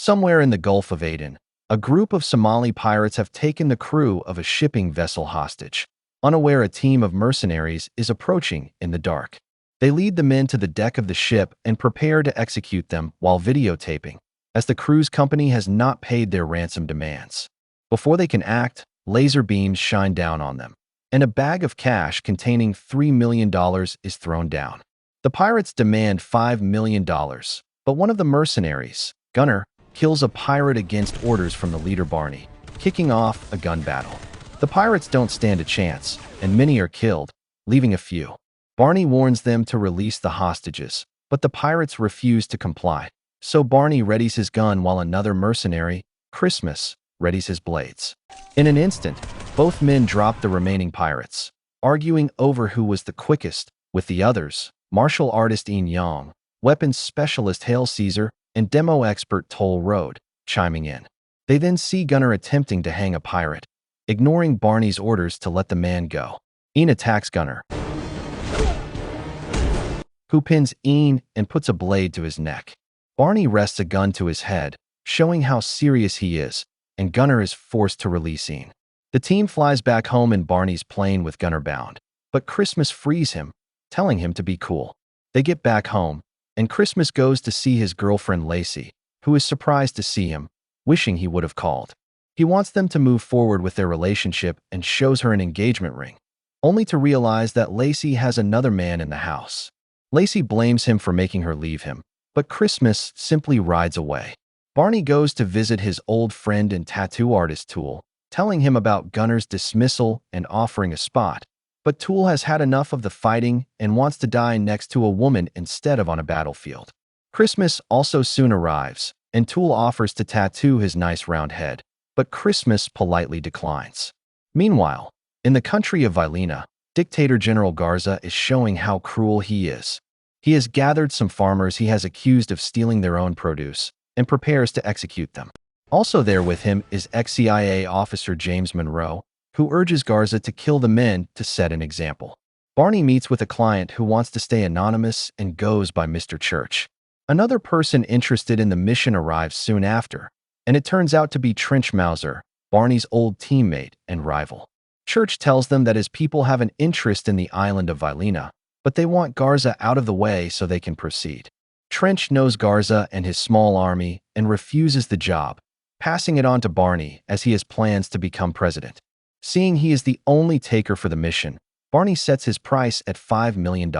Somewhere in the Gulf of Aden, a group of Somali pirates have taken the crew of a shipping vessel hostage. Unaware, a team of mercenaries is approaching in the dark. They lead the men to the deck of the ship and prepare to execute them while videotaping, as the crew's company has not paid their ransom demands. Before they can act, laser beams shine down on them, and a bag of cash containing $3 million is thrown down. The pirates demand $5 million, but one of the mercenaries, Gunner, kills a pirate against orders from the leader Barney, kicking off a gun battle. The pirates don't stand a chance, and many are killed, leaving a few. Barney warns them to release the hostages, but the pirates refuse to comply. So Barney readies his gun while another mercenary, Christmas, readies his blades. In an instant, both men drop the remaining pirates, arguing over who was the quickest, with the others, martial artist Ian Yang, weapons specialist Hail Caesar, and demo expert Toll Road, chiming in. They then see Gunner attempting to hang a pirate, ignoring Barney's orders to let the man go. Ian attacks Gunner, who pins Ian and puts a blade to his neck. Barney rests a gun to his head, showing how serious he is, and Gunner is forced to release Ian. The team flies back home in Barney's plane with Gunner bound, but Christmas frees him, telling him to be cool. They get back home, and Christmas goes to see his girlfriend Lacey, who is surprised to see him, wishing he would have called. He wants them to move forward with their relationship and shows her an engagement ring, only to realize that Lacey has another man in the house. Lacey blames him for making her leave him, but Christmas simply rides away. Barney goes to visit his old friend and tattoo artist Tool, telling him about Gunner's dismissal and offering a spot. But Tool has had enough of the fighting and wants to die next to a woman instead of on a battlefield. Christmas also soon arrives, and Tool offers to tattoo his nice round head, but Christmas politely declines. Meanwhile, in the country of Vina, Dictator General Garza is showing how cruel he is. He has gathered some farmers he has accused of stealing their own produce and prepares to execute them. Also there with him is ex-CIA officer James Monroe, who urges Garza to kill the men to set an example. Barney meets with a client who wants to stay anonymous and goes by Mr. Church. Another person interested in the mission arrives soon after, and it turns out to be Trench Mauser, Barney's old teammate and rival. Church tells them that his people have an interest in the island of Vina, but they want Garza out of the way so they can proceed. Trench knows Garza and his small army and refuses the job, passing it on to Barney as he has plans to become president. Seeing he is the only taker for the mission, Barney sets his price at $5 million.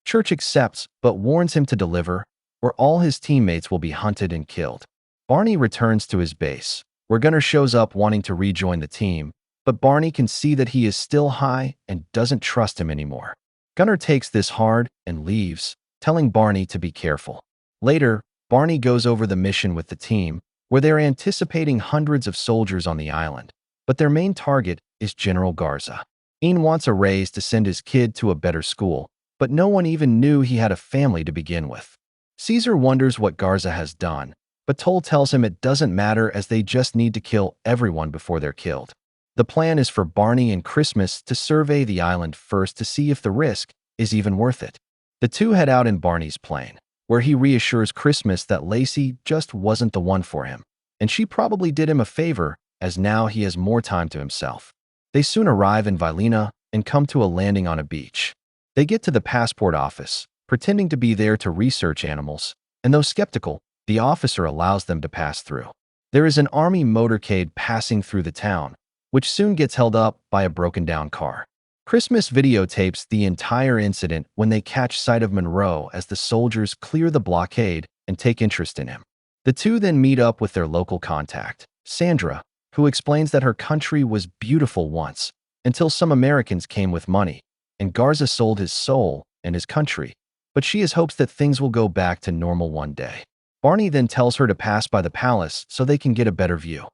Church accepts, but warns him to deliver, or all his teammates will be hunted and killed. Barney returns to his base, where Gunner shows up wanting to rejoin the team, but Barney can see that he is still high and doesn't trust him anymore. Gunner takes this hard and leaves, telling Barney to be careful. Later, Barney goes over the mission with the team, where they're anticipating hundreds of soldiers on the island, but their main target is General Garza. Ian wants a raise to send his kid to a better school, but no one even knew he had a family to begin with. Caesar wonders what Garza has done, but Toll tells him it doesn't matter as they just need to kill everyone before they're killed. The plan is for Barney and Christmas to survey the island first to see if the risk is even worth it. The two head out in Barney's plane, where he reassures Christmas that Lacey just wasn't the one for him, and she probably did him a favor as now he has more time to himself. They soon arrive in Vina and come to a landing on a beach. They get to the passport office, pretending to be there to research animals, and though skeptical, the officer allows them to pass through. There is an army motorcade passing through the town, which soon gets held up by a broken-down car. Christmas videotapes the entire incident when they catch sight of Monroe as the soldiers clear the blockade and take interest in him. The two then meet up with their local contact, Sandra, who explains that her country was beautiful once, until some Americans came with money, and Garza sold his soul and his country, but she has hopes that things will go back to normal one day. Barney then tells her to pass by the palace so they can get a better view.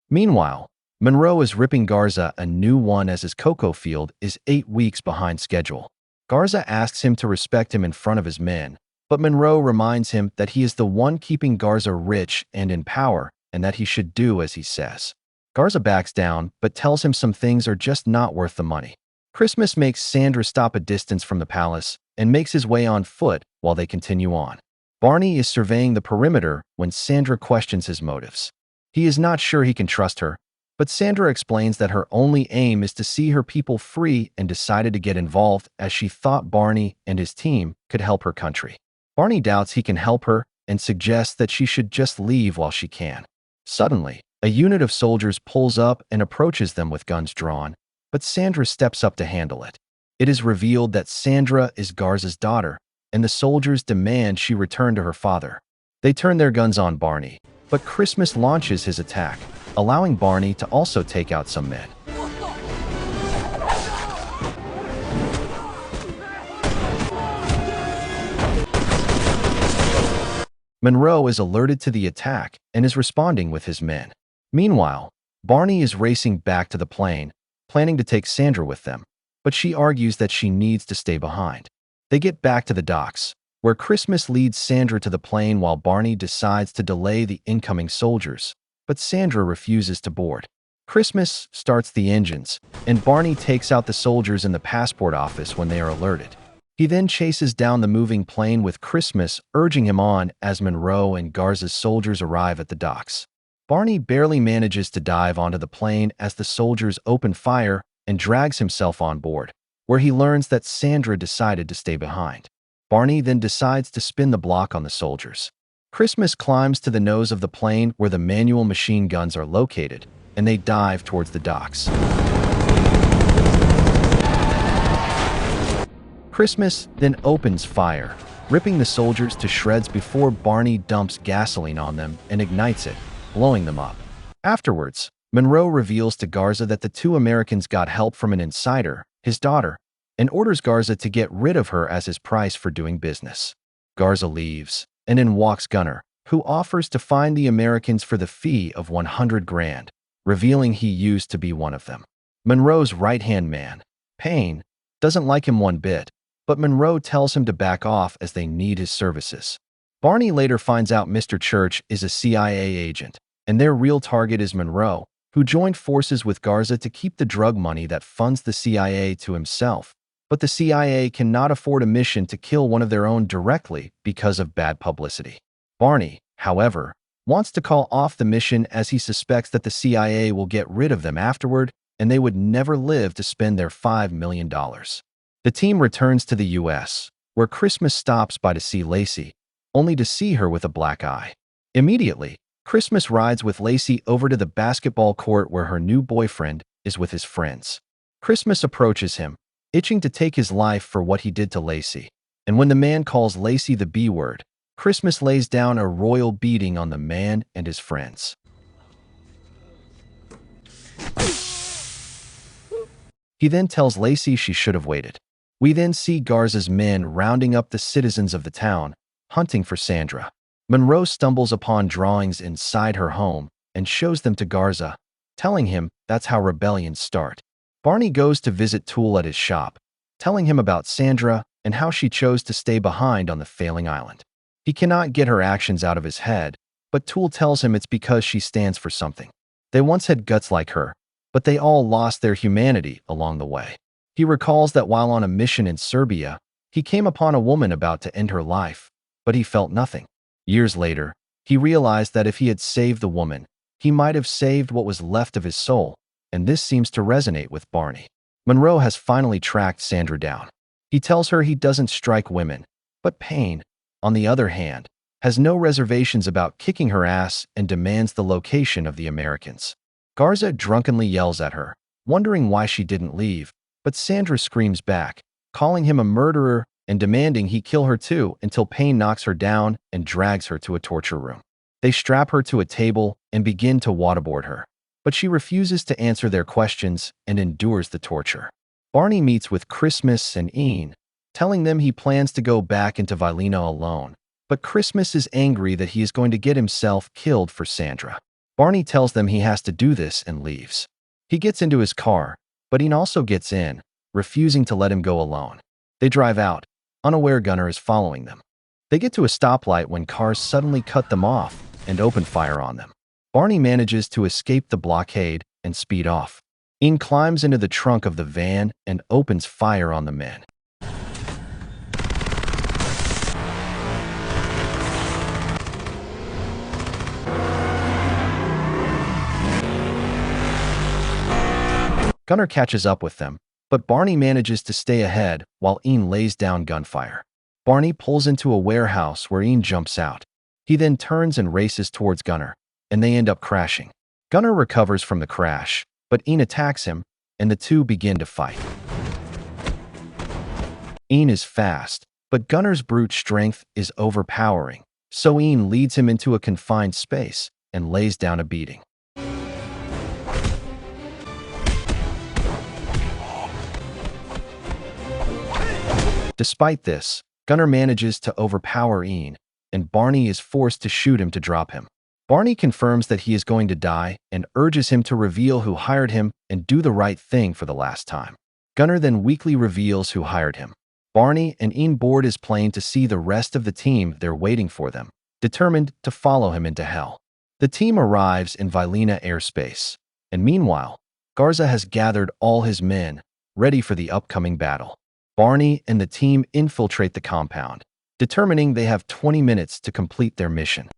Meanwhile, Monroe is ripping Garza a new one as his cocoa field is 8 weeks behind schedule. Garza asks him to respect him in front of his men, but Monroe reminds him that he is the one keeping Garza rich and in power and that he should do as he says. Garza backs down, but tells him some things are just not worth the money. Christmas makes Sandra stop a distance from the palace and makes his way on foot while they continue on. Barney is surveying the perimeter when Sandra questions his motives. He is not sure he can trust her, but Sandra explains that her only aim is to see her people free and decided to get involved as she thought Barney and his team could help her country. Barney doubts he can help her and suggests that she should just leave while she can. Suddenly, a unit of soldiers pulls up and approaches them with guns drawn, but Sandra steps up to handle it. It is revealed that Sandra is Garza's daughter, and the soldiers demand she return to her father. They turn their guns on Barney, but Christmas launches his attack, allowing Barney to also take out some men. Monroe is alerted to the attack and is responding with his men. Meanwhile, Barney is racing back to the plane, planning to take Sandra with them, but she argues that she needs to stay behind. They get back to the docks, where Christmas leads Sandra to the plane while Barney decides to delay the incoming soldiers, but Sandra refuses to board. Christmas starts the engines, and Barney takes out the soldiers in the passport office when they are alerted. He then chases down the moving plane with Christmas urging him on as Monroe and Garza's soldiers arrive at the docks. Barney barely manages to dive onto the plane as the soldiers open fire and drags himself on board, where he learns that Sandra decided to stay behind. Barney then decides to spin the block on the soldiers. Christmas climbs to the nose of the plane where the manual machine guns are located, and they dive towards the docks. Christmas then opens fire, ripping the soldiers to shreds before Barney dumps gasoline on them and ignites it, blowing them up. Afterwards, Monroe reveals to Garza that the two Americans got help from an insider, his daughter, and orders Garza to get rid of her as his price for doing business. Garza leaves, and in walks Gunner, who offers to find the Americans for the fee of 100 grand, revealing he used to be one of them. Monroe's right-hand man, Payne, doesn't like him one bit, but Monroe tells him to back off as they need his services. Barney later finds out Mr. Church is a CIA agent, and their real target is Monroe, who joined forces with Garza to keep the drug money that funds the CIA to himself. But the CIA cannot afford a mission to kill one of their own directly because of bad publicity. Barney, however, wants to call off the mission as he suspects that the CIA will get rid of them afterward and they would never live to spend their $5 million. The team returns to the U.S., where Christmas stops by to see Lacey, only to see her with a black eye. Immediately, Christmas rides with Lacey over to the basketball court where her new boyfriend is with his friends. Christmas approaches him, itching to take his life for what he did to Lacey. And when the man calls Lacey the B word, Christmas lays down a royal beating on the man and his friends. He then tells Lacey she should have waited. We then see Garza's men rounding up the citizens of the town, hunting for Sandra. Monroe stumbles upon drawings inside her home and shows them to Garza, telling him that's how rebellions start. Barney goes to visit Toole at his shop, telling him about Sandra and how she chose to stay behind on the failing island. He cannot get her actions out of his head, but Toole tells him it's because she stands for something. They once had guts like her, but they all lost their humanity along the way. He recalls that while on a mission in Serbia, he came upon a woman about to end her life, but he felt nothing. Years later, he realized that if he had saved the woman, he might have saved what was left of his soul, and this seems to resonate with Barney. Monroe has finally tracked Sandra down. He tells her he doesn't strike women, but Payne, on the other hand, has no reservations about kicking her ass and demands the location of the Americans. Garza drunkenly yells at her, wondering why she didn't leave, but Sandra screams back, calling him a murderer and demanding he kill her too until Payne knocks her down and drags her to a torture room. They strap her to a table and begin to waterboard her, but she refuses to answer their questions and endures the torture. Barney meets with Christmas and Ian, telling them he plans to go back into Vina alone, but Christmas is angry that he is going to get himself killed for Sandra. Barney tells them he has to do this and leaves. He gets into his car, but Ian also gets in, refusing to let him go alone. They drive out, unaware Gunner is following them. They get to a stoplight when cars suddenly cut them off and open fire on them. Barney manages to escape the blockade and speed off. Ian climbs into the trunk of the van and opens fire on the men. Gunnar catches up with them, but Barney manages to stay ahead while Ian lays down gunfire. Barney pulls into a warehouse where Ian jumps out. He then turns and races towards Gunnar, and they end up crashing. Gunnar recovers from the crash, but Ian attacks him, and the two begin to fight. Ian is fast, but Gunnar's brute strength is overpowering, so Ian leads him into a confined space and lays down a beating. Despite this, Gunnar manages to overpower Ian, and Barney is forced to shoot him to drop him. Barney confirms that he is going to die and urges him to reveal who hired him and do the right thing for the last time. Gunnar then weakly reveals who hired him. Barney and Ian board his plane to see the rest of the team there waiting for them, determined to follow him into hell. The team arrives in Vina airspace, and meanwhile, Garza has gathered all his men, ready for the upcoming battle. Barney and the team infiltrate the compound, determining they have 20 minutes to complete their mission.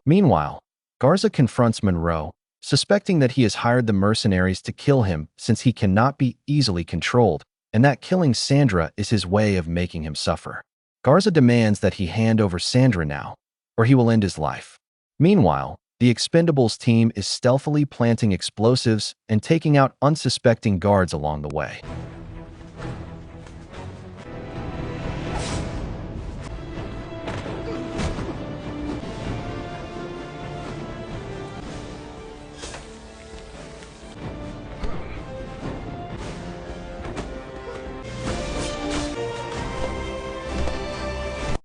Meanwhile, Garza confronts Monroe, suspecting that he has hired the mercenaries to kill him since he cannot be easily controlled, and that killing Sandra is his way of making him suffer. Garza demands that he hand over Sandra now, or he will end his life. Meanwhile, the Expendables team is stealthily planting explosives and taking out unsuspecting guards along the way.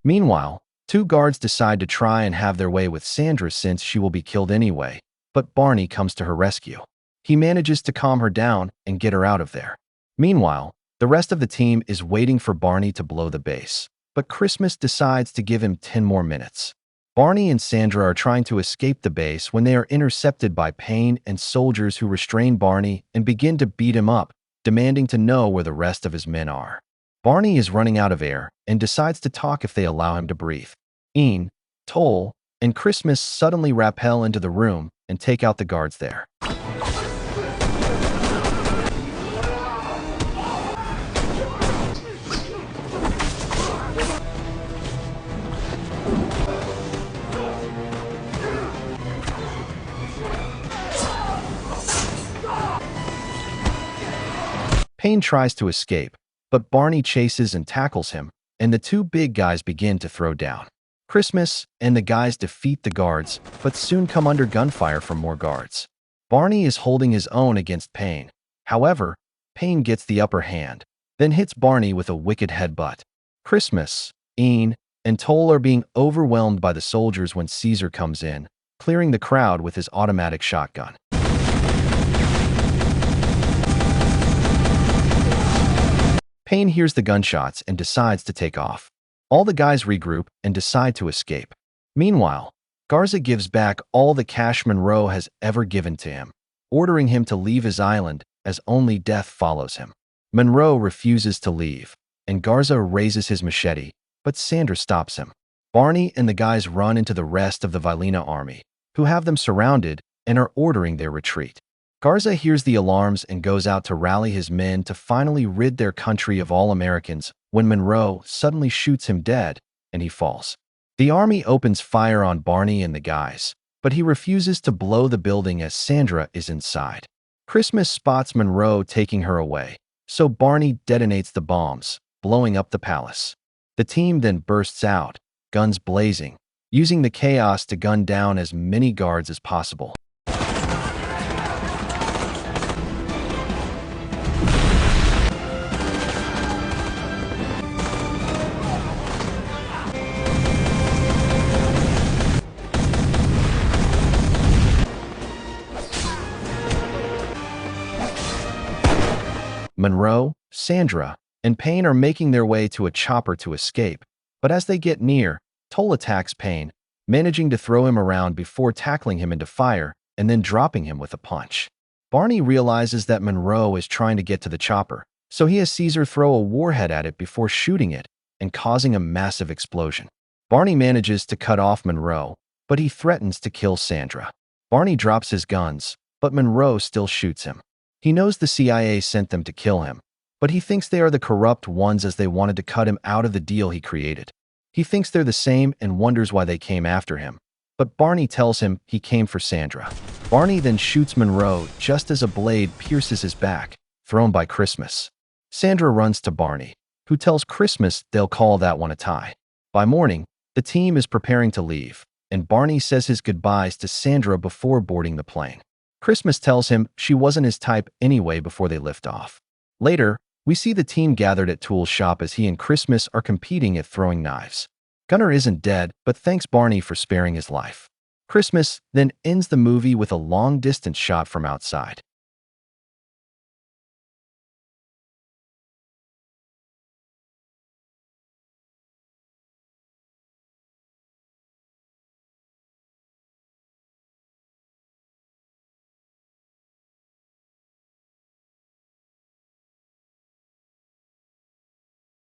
Meanwhile, two guards decide to try and have their way with Sandra since she will be killed anyway, but Barney comes to her rescue. He manages to calm her down and get her out of there. Meanwhile, the rest of the team is waiting for Barney to blow the base, but Christmas decides to give him 10 more minutes. Barney and Sandra are trying to escape the base when they are intercepted by Payne and soldiers who restrain Barney and begin to beat him up, demanding to know where the rest of his men are. Barney is running out of air and decides to talk if they allow him to breathe. Ian, Toll, and Christmas suddenly rappel into the room and take out the guards there. Payne tries to escape, but Barney chases and tackles him, and the two big guys begin to throw down. Christmas and the guys defeat the guards, but soon come under gunfire from more guards. Barney is holding his own against Payne. However, Payne gets the upper hand, then hits Barney with a wicked headbutt. Christmas, Ian, and Toll are being overwhelmed by the soldiers when Caesar comes in, clearing the crowd with his automatic shotgun. Payne hears the gunshots and decides to take off. All the guys regroup and decide to escape. Meanwhile, Garza gives back all the cash Monroe has ever given to him, ordering him to leave his island as only death follows him. Monroe refuses to leave, and Garza raises his machete, but Sandra stops him. Barney and the guys run into the rest of the Vina army, who have them surrounded and are ordering their retreat. Garza hears the alarms and goes out to rally his men to finally rid their country of all Americans when Monroe suddenly shoots him dead and he falls. The army opens fire on Barney and the guys, but he refuses to blow the building as Sandra is inside. Christmas spots Monroe taking her away, so Barney detonates the bombs, blowing up the palace. The team then bursts out, guns blazing, using the chaos to gun down as many guards as possible. Monroe, Sandra, and Payne are making their way to a chopper to escape, but as they get near, Toll attacks Payne, managing to throw him around before tackling him into fire and then dropping him with a punch. Barney realizes that Monroe is trying to get to the chopper, so he has Caesar throw a warhead at it before shooting it and causing a massive explosion. Barney manages to cut off Monroe, but he threatens to kill Sandra. Barney drops his guns, but Monroe still shoots him. He knows the CIA sent them to kill him, but he thinks they are the corrupt ones as they wanted to cut him out of the deal he created. He thinks they're the same and wonders why they came after him. But Barney tells him he came for Sandra. Barney then shoots Monroe just as a blade pierces his back, thrown by Christmas. Sandra runs to Barney, who tells Christmas they'll call that one a tie. By morning, the team is preparing to leave, and Barney says his goodbyes to Sandra before boarding the plane. Christmas tells him she wasn't his type anyway before they lift off. Later, we see the team gathered at Tool's shop as he and Christmas are competing at throwing knives. Gunnar isn't dead, but thanks Barney for sparing his life. Christmas then ends the movie with a long-distance shot from outside.